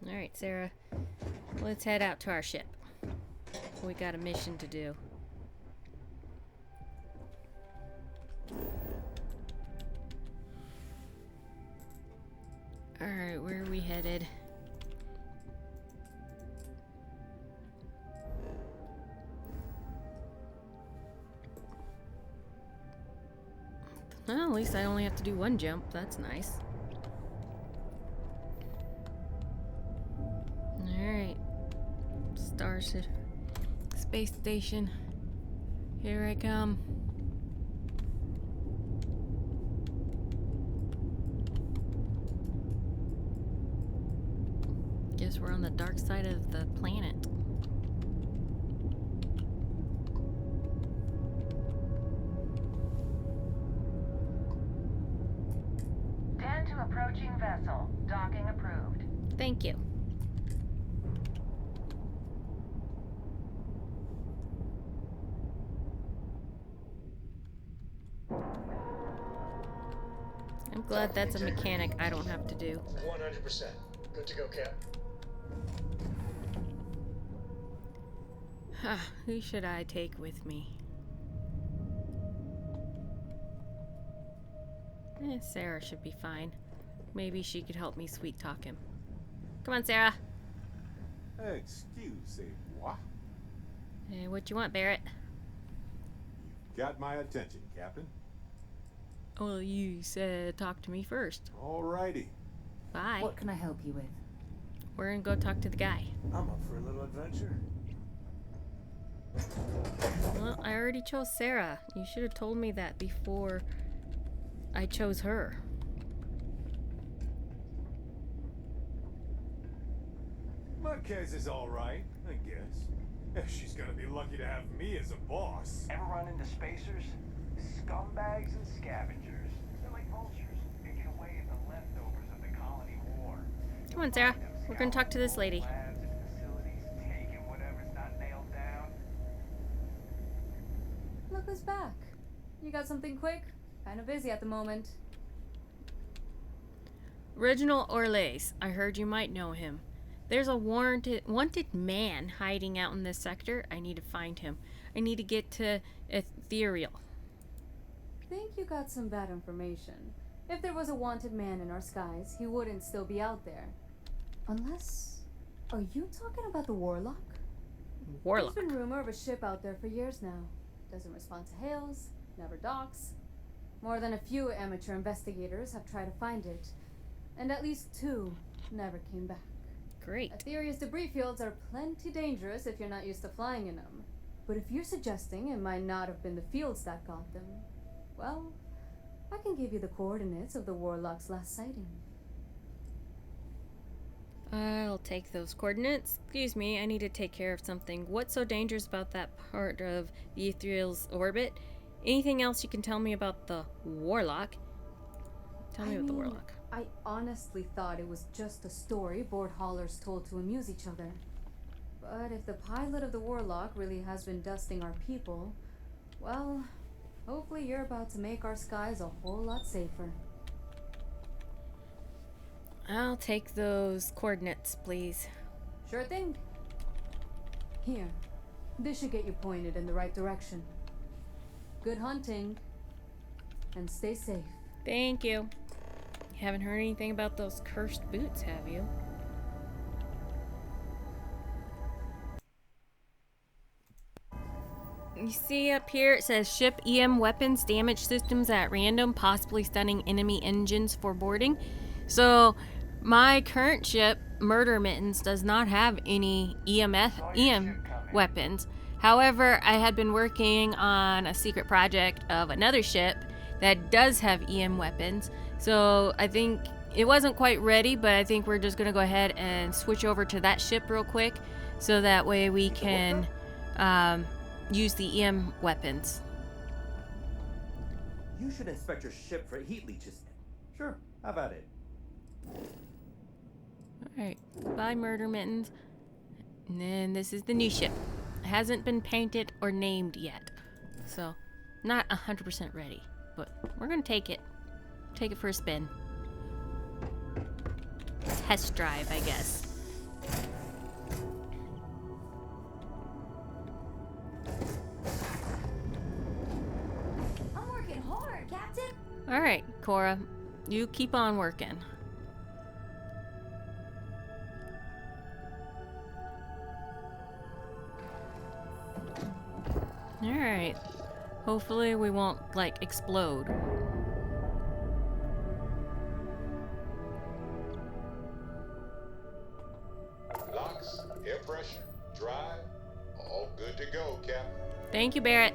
Alright, Sarah. Let's head out to our ship. We got a mission to do. Alright, where are we headed? Well, at least I only have to do one jump. That's nice. Alright. Starship. Space station. Here I come. Guess we're on the dark side of the planet. Tend to approaching vessel. Docking approved. Thank you. I'm glad that's a mechanic I don't have to do. 100%. Good to go, Cap. Who should I take with me? Sarah should be fine. Maybe she could help me sweet talk him. Come on, Sarah. Excusez-moi. Hey, what you want, Barrett? You've got my attention, Captain. Well, you said talk to me first. Alrighty. Bye. What can I help you with? We're gonna go talk to the guy. I'm up for a little adventure. Well, I already chose Sarah. You should have told me that before I chose her. Mechs is alright, I guess. If she's gonna be lucky to have me as a boss. Ever run into spacers? Scumbags and scavengers. They're like vultures, picking away at the leftovers of the colony war. Come on, Sarah. We're gonna talk to this lady. Labs and facilities, taking whatever's not nailed down. Look who's back. You got something quick? Kinda busy at the moment. Reginald Orlase. I heard you might know him. There's a wanted man hiding out in this sector. I need to find him. I need to get to Ethera. Think you got some bad information. If there was a wanted man in our skies, he wouldn't still be out there. Unless... Are you talking about the Warlock? Warlock. There's been rumor of a ship out there for years now. Doesn't respond to hails, never docks. More than a few amateur investigators have tried to find it, and at least 2 never came back. Great. Etheria's debris fields are plenty dangerous if you're not used to flying in them. But if you're suggesting it might not have been the fields that got them, well, I can give you the coordinates of the Warlock's last sighting. I'll take those coordinates. Excuse me, I need to take care of something. What's so dangerous about that part of the Ethereal's orbit? Anything else you can tell me about the Warlock? Tell me about the Warlock. I honestly thought it was just a story board haulers told to amuse each other. But if the pilot of the Warlock really has been dusting our people, well, hopefully you're about to make our skies a whole lot safer. I'll take those coordinates, please. Sure thing. Here, this should get you pointed in the right direction. Good hunting, and stay safe. Thank you. You haven't heard anything about those cursed boots, have you? You see up here it says ship EM weapons damage systems at random, possibly stunning enemy engines for boarding. So my current ship, Murder Mittens, does not have any EM weapons. However, I had been working on a secret project of another ship that does have EM weapons. So I think it wasn't quite ready, but I think we're just gonna go ahead and switch over to that ship real quick, so that way we can use the EM weapons. You should inspect your ship for heat leeches. Sure, how about it? Alright, bye Murder Mittens. And then this is the new ship. It hasn't been painted or named yet, so not 100% ready, but we're gonna take it. Take it for a spin. Test drive, I guess. I'm working hard, Captain. Alright, Cora. You keep on working. Alright. Hopefully we won't, like, explode. Locks, air pressure, drive, all good to go, Captain. Thank you, Barrett.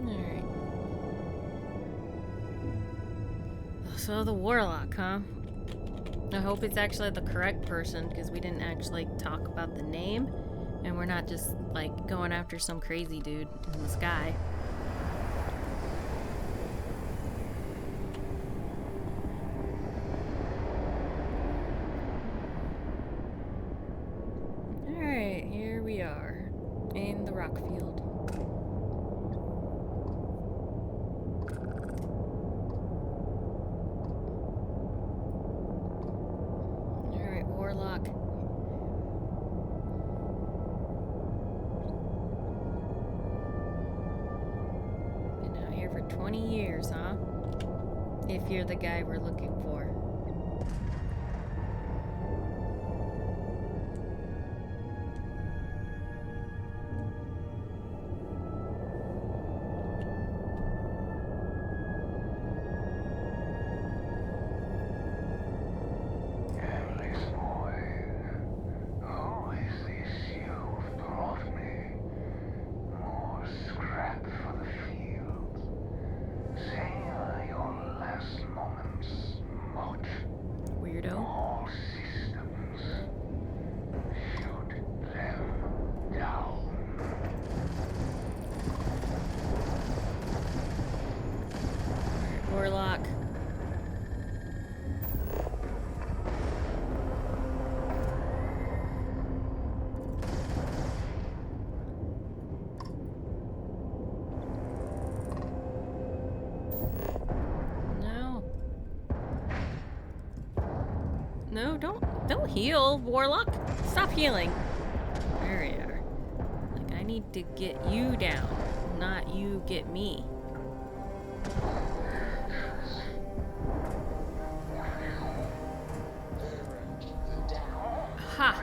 Alright. So the Warlock, huh? I hope it's actually the correct person, because we didn't actually talk about the name, and we're not just like going after some crazy dude in the sky. Alright, here we are in the rock field. Warlock. Been out here for 20 years, huh? If you're the guy we're looking for. Warlock. No. No, don't heal, Warlock. Stop healing. There we are. Like, I need to get you down, not you get me. Ha!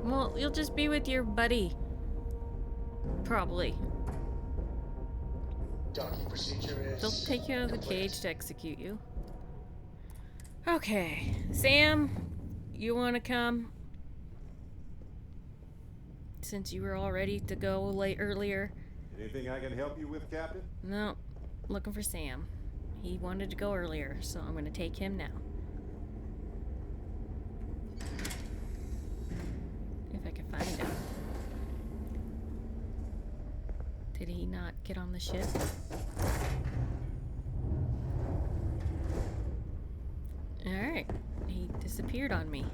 Well, you'll just be with your buddy. Probably. Docking procedure is... They'll take you out of the cage to execute you. Okay, Sam, you want to come? Since you were all ready to go earlier. Anything I can help you with, Captain? No, looking for Sam. He wanted to go earlier, so I'm going to take him now. If I can find him. Did he not get on the ship? Alright, he disappeared on me.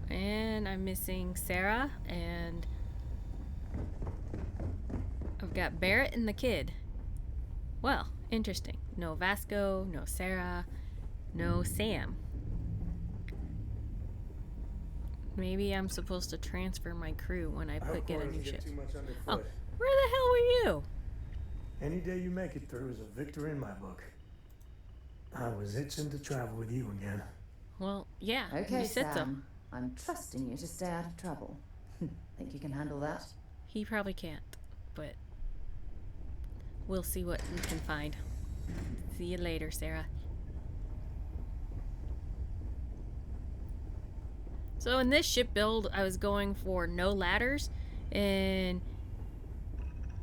And I'm missing Sarah, and I've got Barrett and the kid. Well, interesting. No Vasco, no Sarah, no Sam. Maybe I'm supposed to transfer my crew when I get a new ship. Oh, where the hell were you? Any day you make it through is a victory in my book. I was itching to travel with you again. Well, yeah, Okay, you said Sam. I'm trusting you to stay out of trouble. Think you can handle that? He probably can't, but we'll see what we can find. See you later, Sarah. So in this ship build, I was going for no ladders, and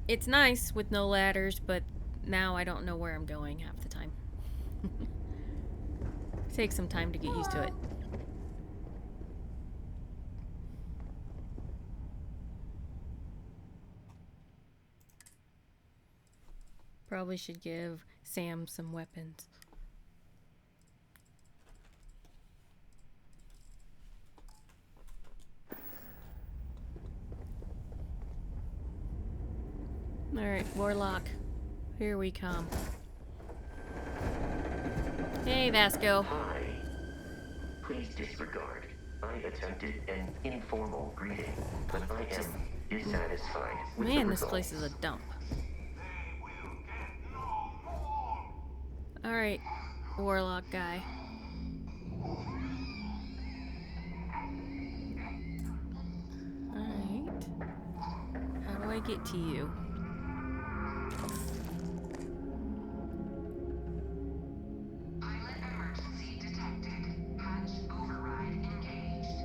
it's nice with no ladders, but now I don't know where I'm going half the time. Takes some time to get used to it. Probably should give Sam some weapons. Alright, Warlock. Here we come. Hey, Vasco. Hi. Please disregard. I attempted an informal greeting, but I am dissatisfied with the Man, this results. place is a dump. Alright, Warlock guy. Alright. How do I get to you? Pilot emergency detected. Hatch override engaged.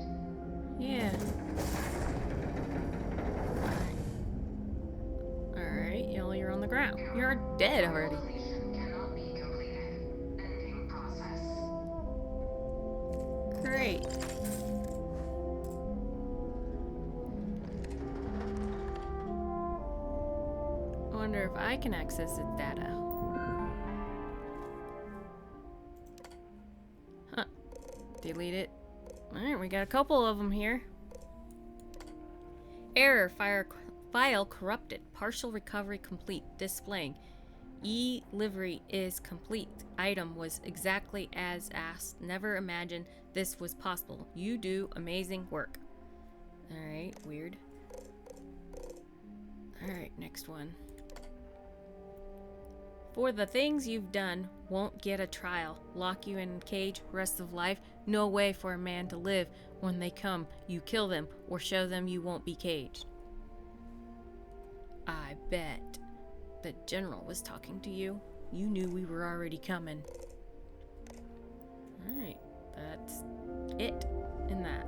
Yeah. Alright, you're on the ground. You're dead already. Cannot be completed. Ending process. Great. I wonder if I can access its data. Huh. Delete it. Alright, we got a couple of them here. Error, file corrupted. Partial recovery complete. Displaying. E-livery is complete. Item was exactly as asked. Never imagined this was possible. You do amazing work. Alright, weird. Alright, next one. For the things you've done, won't get a trial. Lock you in a cage, rest of life. No way for a man to live. When they come, you kill them or show them you won't be caged. I bet the general was talking to you. You knew we were already coming. Alright, that's it in that.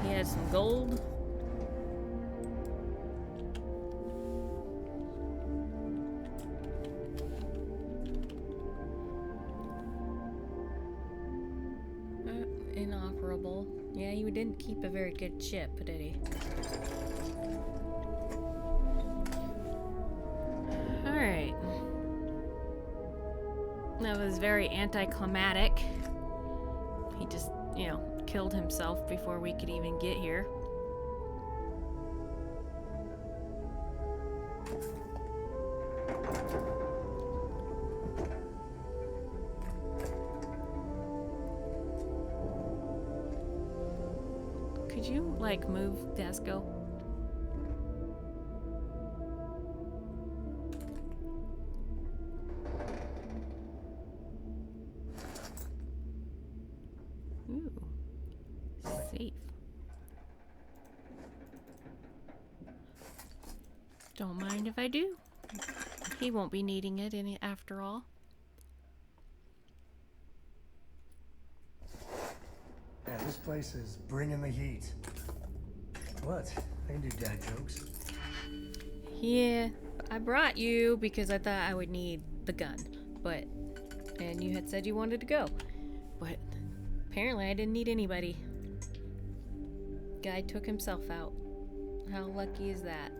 He has some gold. Inoperable. Yeah, you didn't keep a very good ship, did he? Alright. That was very anticlimactic. He just, killed himself before we could even get here. Could you, move Vasco? Ooh. Safe. Don't mind if I do. He won't be needing it any after all. Yeah, this place is bringing the heat. What? I can do dad jokes. Yeah, I brought you because I thought I would need the gun, but... And you had said you wanted to go, but apparently I didn't need anybody. Guy took himself out. How lucky is that?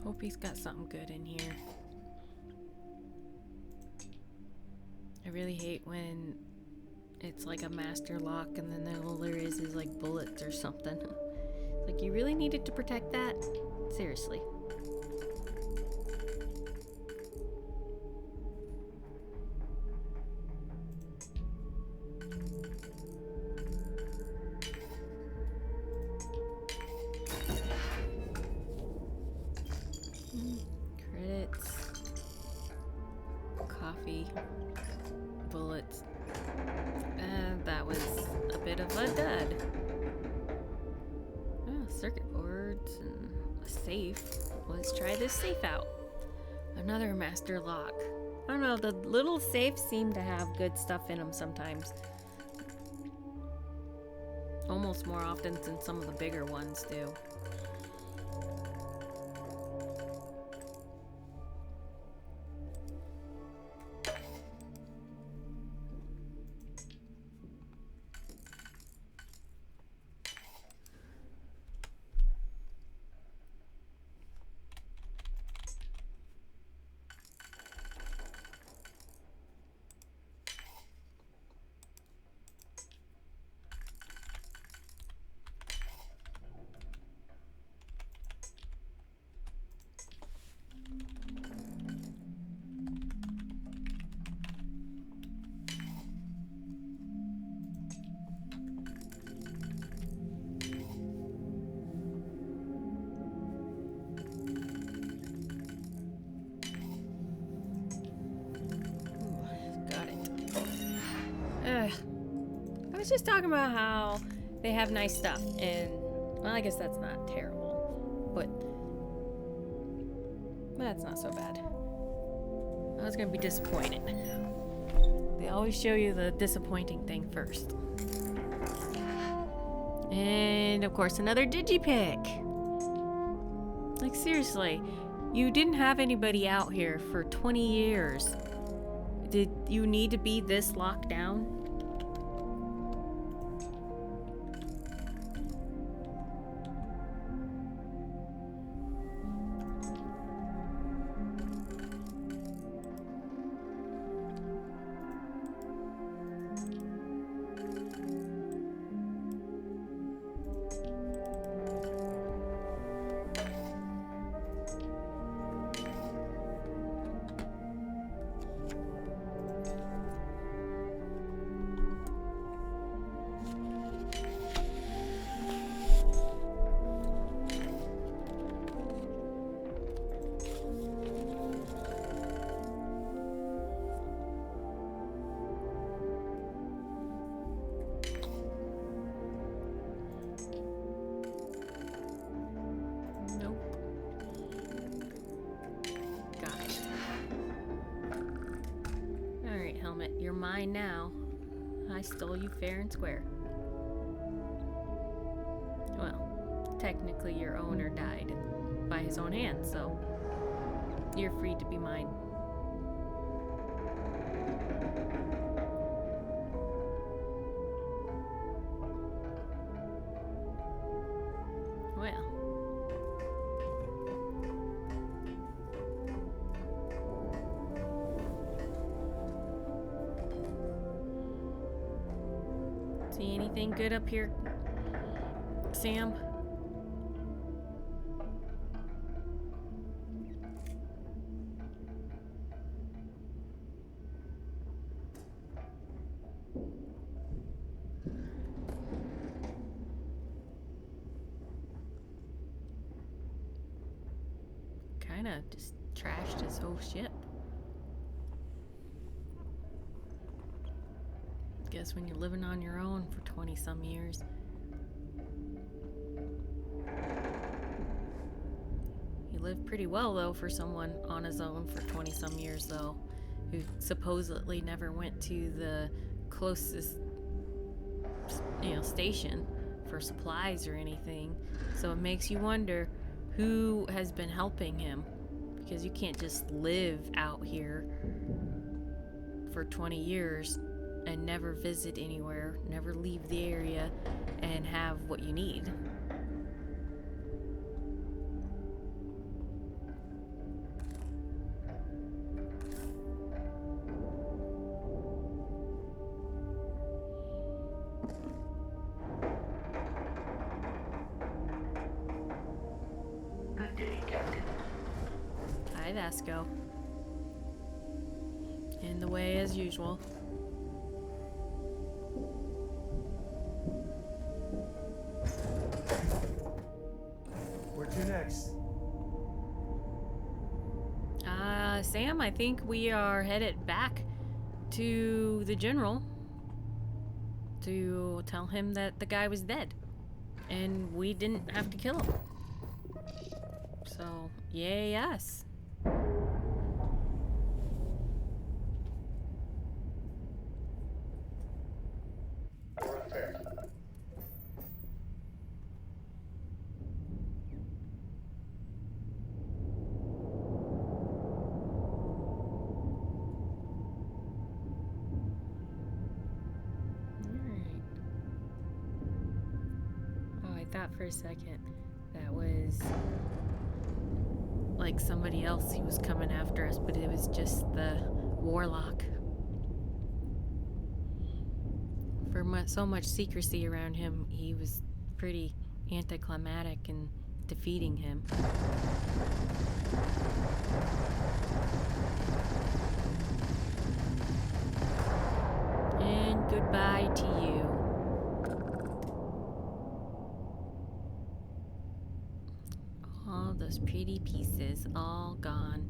Hope he's got something good in here. I really hate when it's like a master lock and then all there is like bullets or something. It's like, you really needed to protect that? Seriously. Bullets. That was a bit of a dud. Oh, circuit boards and a safe. Let's try this safe out. Another master lock. I don't know, the little safes seem to have good stuff in them sometimes. Almost more often than some of the bigger ones do. I was just talking about how they have nice stuff, and well, I guess that's not terrible, but that's not so bad. I was gonna be disappointed. They always show you the disappointing thing first. And of course, another digipick. Like, seriously, you didn't have anybody out here for 20 years. Did you need to be this locked down? mine now. I stole you fair and square. Well, technically your owner died by his own hand, so you're free to be mine. Well. See anything good up here, Sam? Kinda just trashed his whole ship. Guess when you're living on your own for 20 some years. He lived pretty well though for someone on his own for 20 some years though, who supposedly never went to the closest, station for supplies or anything. So it makes you wonder who has been helping him, because you can't just live out here for 20 years and never visit anywhere, never leave the area, and have what you need. Good day, Captain. Hi, Vasco. In the way as usual. Where to next? Sam, I think we are headed back to the general to tell him that the guy was dead and we didn't have to kill him. So, yay us. Thought for a second that was like somebody else who was coming after us, but it was just the Warlock. For so much secrecy around him, he was pretty anticlimactic in defeating him. And goodbye to you. All those pretty pieces, all gone.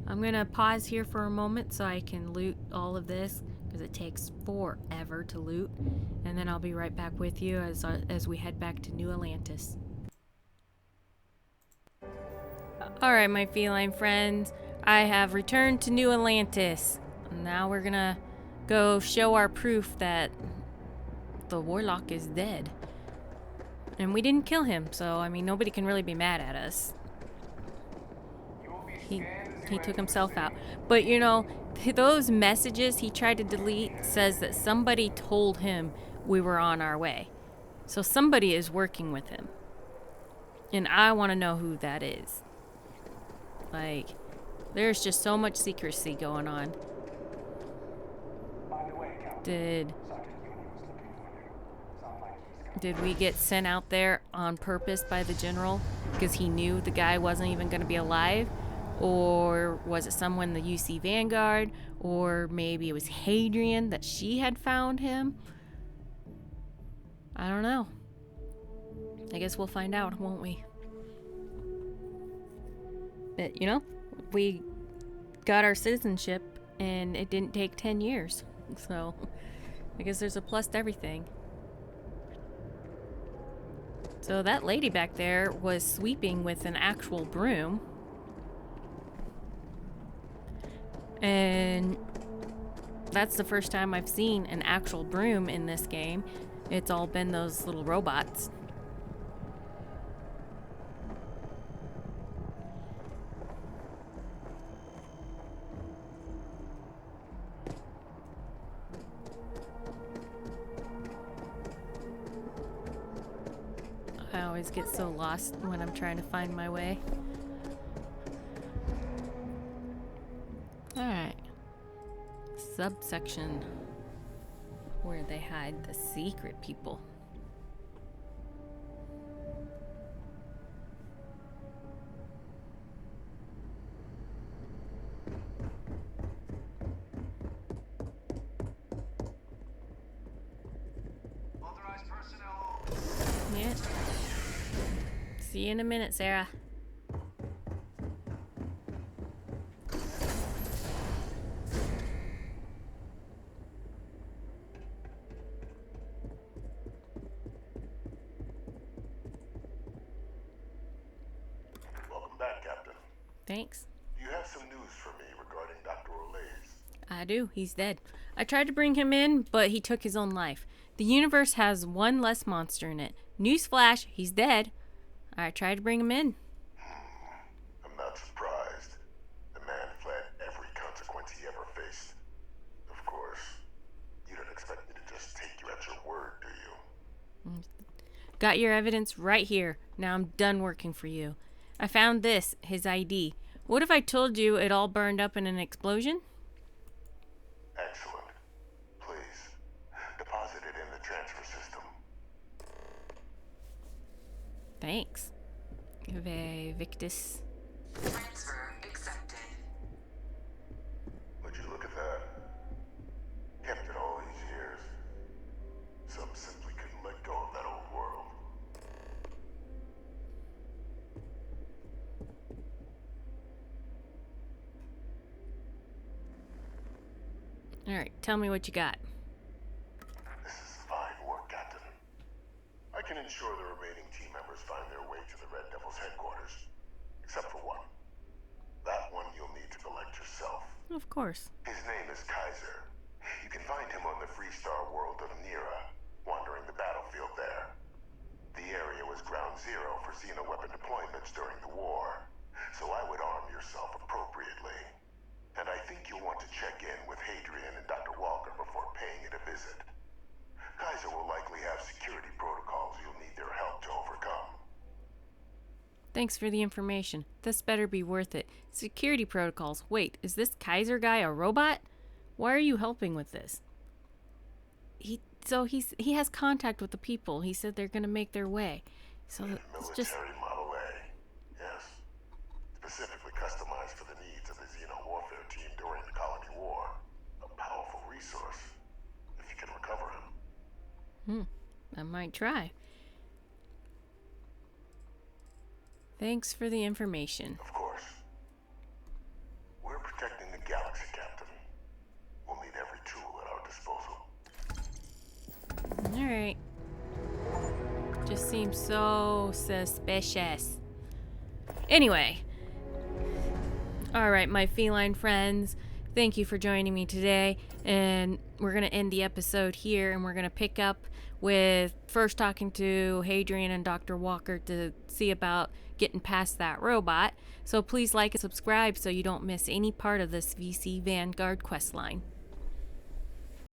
I'm gonna pause here for a moment so I can loot all of this, because it takes forever to loot, and then I'll be right back with you as we head back to New Atlantis. Alright, my feline friends, I have returned to New Atlantis. Now we're gonna go show our proof that the Warlock is dead. And we didn't kill him, so I mean nobody can really be mad at us. He took himself out. But you know, those messages he tried to delete says that somebody told him we were on our way. So somebody is working with him. And I want to know who that is. Like, there's just so much secrecy going on. Did we get sent out there on purpose by the general because he knew the guy wasn't even going to be alive? Or was it someone in the UC Vanguard? Or maybe it was Hadrian that she had found him? I don't know. I guess we'll find out, won't we? But, you know, we got our citizenship and it didn't take 10 years. So, I guess there's a plus to everything. So that lady back there was sweeping with an actual broom. And that's the first time I've seen an actual broom in this game. It's all been those little robots. I always get so lost when I'm trying to find my way. Alright. Subsection where they hide the secret people. Authorized personnel. Yeah. See you in a minute, Sarah. Welcome back, Captain. Thanks. You have some news for me regarding Dr. Orlase. I do. He's dead. I tried to bring him in, but he took his own life. The universe has one less monster in it. Newsflash, he's dead. I tried to bring him in. I'm not surprised. The man fled every consequence he ever faced. Of course, you don't expect me to just take you at your word, do you? Got your evidence right here. Now I'm done working for you. I found this, his ID. What if I told you it all burned up in an explosion? Excellent. Please, deposit it in the transfer system. Thanks. Vae Victis. Transfer accepted. Would you look at that? Kept it all these years. Some simply couldn't let go of that old world. Alright, tell me what you got. This is fine work, Captain. I can ensure the remaining team members find their way to the Red Devil's headquarters. Except for one. That one you'll need to collect yourself. Of course. His name is Kaiser. You can find him on the Freestar world of Nera, wandering the battlefield there. The area was ground zero for xenoweapon deployments during the war, so I would arm yourself appropriately. And I think you'll want to check in with Hadrian and Dr. Walker before paying it a visit. Kaiser will likely have security protocols you'll need their help to overcome. Thanks for the information. This better be worth it. Security protocols. Wait, is this Kaiser guy a robot? Why are you helping with this? He has contact with the people. He said they're gonna make their way. So it's just Military Model A, yes. Specifically customized for the needs of the Xenowarfare team during the Colony War. A powerful resource, if you can recover him. I might try. Thanks for the information. Of course. We're protecting the galaxy, Captain. We'll need every tool at our disposal. Alright. Just seems so suspicious. Anyway. Alright, my feline friends. Thank you for joining me today. And we're going to end the episode here. And we're going to pick up with first talking to Hadrian and Dr. Walker to see about getting past that robot. So please like and subscribe so you don't miss any part of this VC Vanguard questline.